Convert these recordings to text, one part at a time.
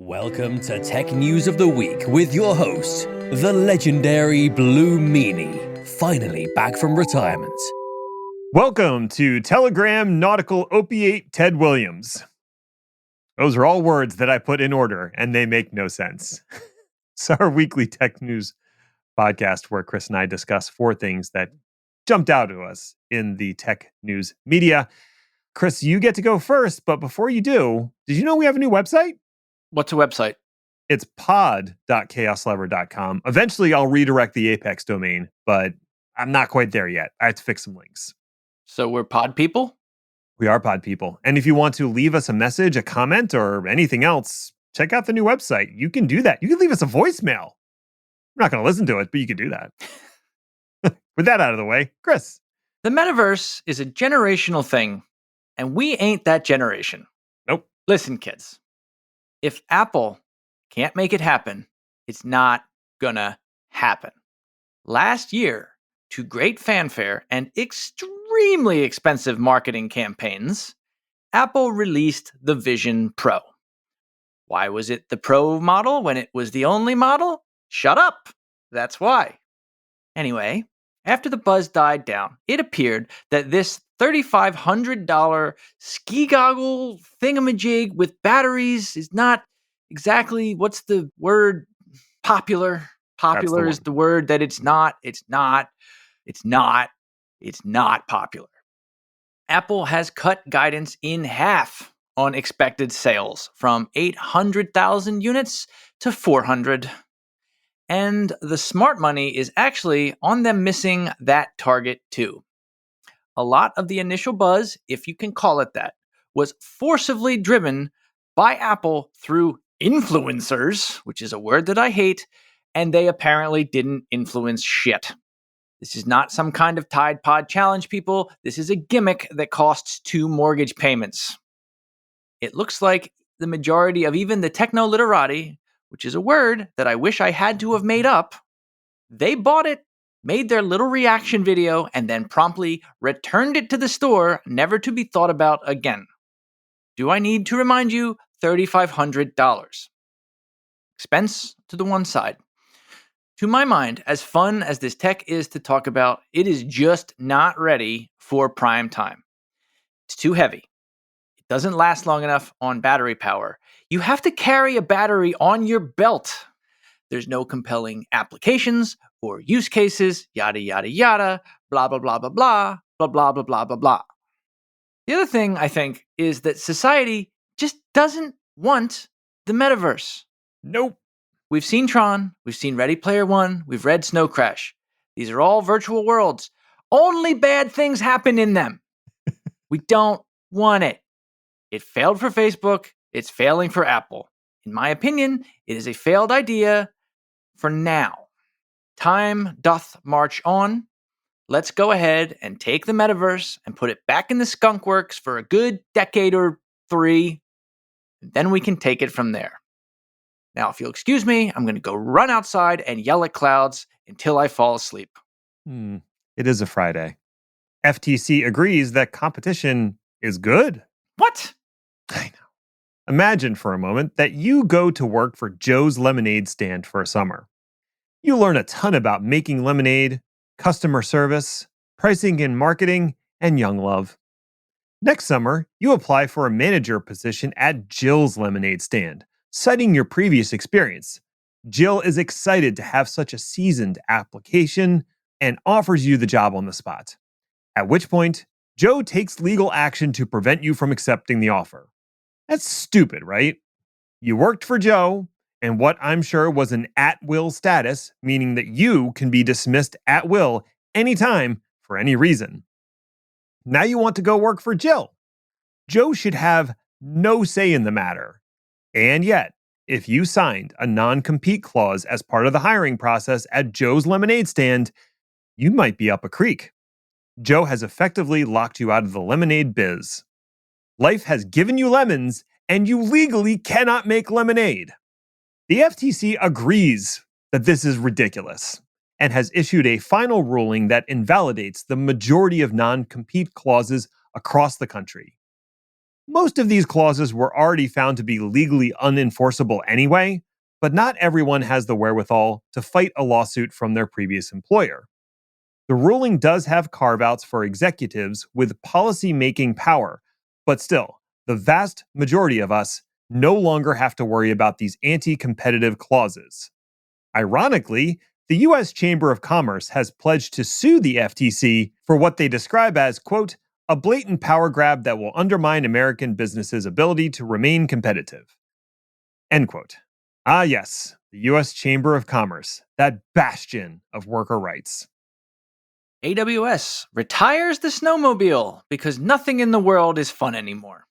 Welcome to Tech News of the Week with your host, the legendary Blue Meanie, finally back from retirement. Welcome to Telegram Nautical Opiate Ted Williams. Those are all words that I put in order, and they make no sense. It's our weekly tech news podcast where Chris and I discuss four things that jumped out to us in the tech news media. Chris, you get to go first, but before you do, did you know we have a new website? What's a website? It's pod.chaoslever.com. Eventually, I'll redirect the Apex domain, but I'm not quite there yet. I have to fix some links. So we're pod people? We are pod people. And if you want to leave us a message, a comment, or anything else, check out the new website. You can do that. You can leave us a voicemail. I'm not going to listen to it, but you can do that. With that out of the way, Chris. The metaverse is a generational thing, and we ain't that generation. Nope. Listen, kids. If Apple can't make it happen, it's not gonna happen. Last year, to great fanfare and extremely expensive marketing campaigns, Apple released the Vision Pro. Why was it the Pro model when it was the only model? Shut up! That's why. Anyway, after the buzz died down, it appeared that this $3,500 ski goggle thingamajig with batteries is not exactly, what's the word? Popular. Popular is the word that it's not popular. Apple has cut guidance in half on expected sales from 800,000 units to 400. And the smart money is actually on them missing that target too. A lot of the initial buzz, if you can call it that, was forcibly driven by Apple through influencers, which is a word that I hate, and they apparently didn't influence shit. This is not some kind of Tide Pod challenge, people. This is a gimmick that costs 2 mortgage payments. It looks like the majority of even the techno-literati, which is a word that I wish I had to have made up, they bought it, made their little reaction video, and then promptly returned it to the store, never to be thought about again. Do I need to remind you? $3,500. Expense to the one side. To my mind, as fun as this tech is to talk about, it is just not ready for prime time. It's too heavy. It doesn't last long enough on battery power. You have to carry a battery on your belt. There's no compelling applications or use cases, yada, yada, yada, blah, blah, blah, blah, blah, blah, blah, blah, blah, blah, blah. The other thing, I think, is that society just doesn't want the metaverse. Nope. We've seen Tron, we've seen Ready Player One, we've read Snow Crash. These are all virtual worlds. Only bad things happen in them. We don't want it. It failed for Facebook. It's failing for Apple. In my opinion, it is a failed idea for now. Time doth march on. Let's go ahead and take the metaverse and put it back in the skunk works for a good decade or 3. And then we can take it from there. Now, if you'll excuse me, I'm going to go run outside and yell at clouds until I fall asleep. It is a Friday. FTC agrees that competition is good. What? I know. Imagine for a moment that you go to work for Joe's Lemonade stand for a summer. You learn a ton about making lemonade, customer service, pricing and marketing, and young love. Next summer, you apply for a manager position at Jill's Lemonade stand, citing your previous experience. Jill is excited to have such a seasoned application and offers you the job on the spot. At which point, Joe takes legal action to prevent you from accepting the offer. That's stupid, right? You worked for Joe, and what I'm sure was an at-will status, meaning that you can be dismissed at will anytime for any reason. Now you want to go work for Jill. Joe should have no say in the matter. And yet, if you signed a non-compete clause as part of the hiring process at Joe's Lemonade stand, you might be up a creek. Joe has effectively locked you out of the lemonade biz. Life has given you lemons, and you legally cannot make lemonade. The FTC agrees that this is ridiculous and has issued a final ruling that invalidates the majority of non-compete clauses across the country. Most of these clauses were already found to be legally unenforceable anyway, but not everyone has the wherewithal to fight a lawsuit from their previous employer. The ruling does have carve-outs for executives with policy-making power, but still, the vast majority of us no longer have to worry about these anti-competitive clauses. Ironically, the U.S. Chamber of Commerce has pledged to sue the FTC for what they describe as, quote, a blatant power grab that will undermine American businesses' ability to remain competitive. End quote. Ah, yes, the U.S. Chamber of Commerce, that bastion of worker rights. AWS retires the snowmobile because nothing in the world is fun anymore.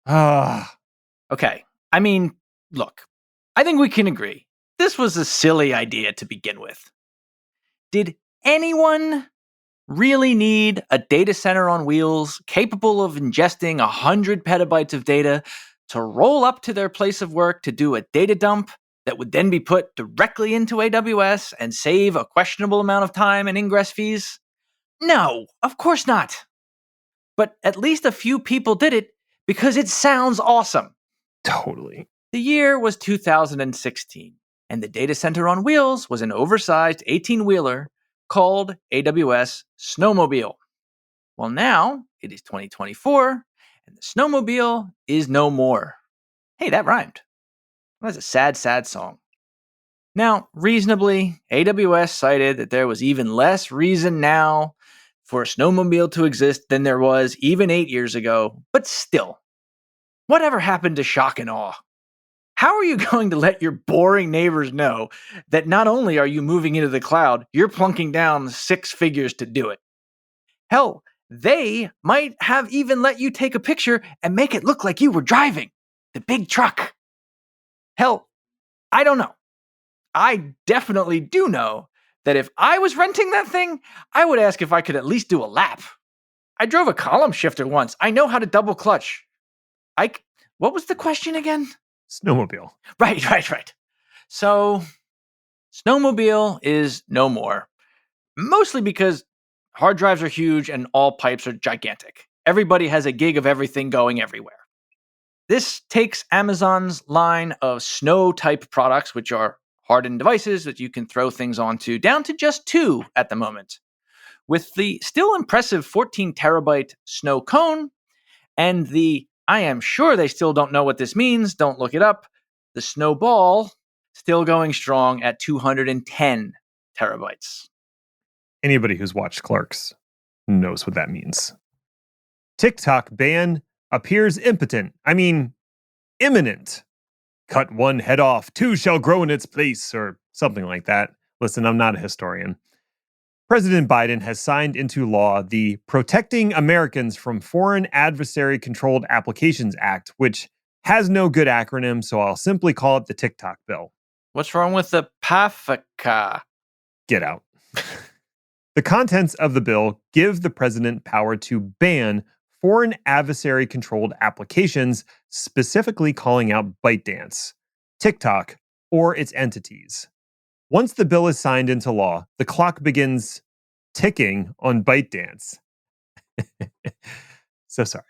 Okay, I mean, look, I think we can agree. This was a silly idea to begin with. Did anyone really need a data center on wheels capable of ingesting 100 petabytes of data to roll up to their place of work to do a data dump that would then be put directly into AWS and save a questionable amount of time and ingress fees? No, of course not. But at least a few people did it because it sounds awesome. Totally. The year was 2016, and the data center on wheels was an oversized 18-wheeler called AWS Snowmobile. Well, now it is 2024, and the Snowmobile is no more. Hey, that rhymed. That's a sad, sad song. Now, reasonably, AWS cited that there was even less reason now for a snowmobile to exist than there was even 8 years ago, but still, whatever happened to shock and awe? How are you going to let your boring neighbors know that not only are you moving into the cloud, you're plunking down 6 figures to do it? Hell, they might have even let you take a picture and make it look like you were driving the big truck. Hell, I don't know. I definitely do know that if I was renting that thing, I would ask if I could at least do a lap. I drove a column shifter once. I know how to double clutch. What was the question again? Snowmobile. Right. So, Snowmobile is no more. Mostly because hard drives are huge and all pipes are gigantic. Everybody has a gig of everything going everywhere. This takes Amazon's line of snow-type products, which are hardened devices that you can throw things onto, down to just 2 at the moment. With the still impressive 14 terabyte Snow Cone and the I am sure they still don't know what this means, don't look it up, the Snowball still going strong at 210 terabytes. Anybody who's watched Clerks knows what that means. TikTok ban appears impotent. Imminent. Cut 1 head off, 2 shall grow in its place, or something like that. Listen, I'm not a historian. President Biden has signed into law the Protecting Americans from Foreign Adversary-Controlled Applications Act, which has no good acronym, so I'll simply call it the TikTok Bill. What's wrong with the PAFCA? Get out. The contents of the bill give the president power to ban foreign adversary-controlled applications, specifically calling out ByteDance, TikTok, or its entities. Once the bill is signed into law, the clock begins ticking on ByteDance. So sorry.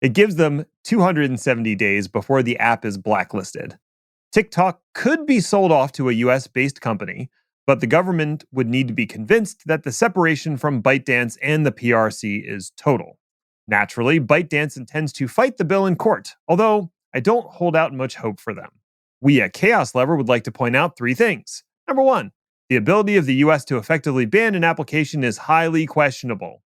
It gives them 270 days before the app is blacklisted. TikTok could be sold off to a US-based company, but the government would need to be convinced that the separation from ByteDance and the PRC is total. Naturally, ByteDance intends to fight the bill in court, although I don't hold out much hope for them. We at Chaos Lever would like to point out 3 things. Number 1, the ability of the US to effectively ban an application is highly questionable.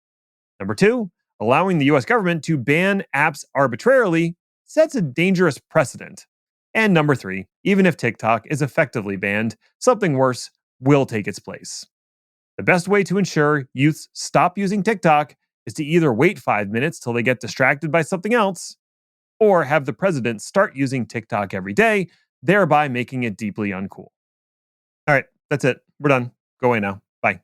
Number 2, allowing the US government to ban apps arbitrarily sets a dangerous precedent. And number 3, even if TikTok is effectively banned, something worse will take its place. The best way to ensure youths stop using TikTok is to either wait 5 minutes till they get distracted by something else, or have the president start using TikTok every day, thereby making it deeply uncool. All right, that's it. We're done. Go away now. Bye.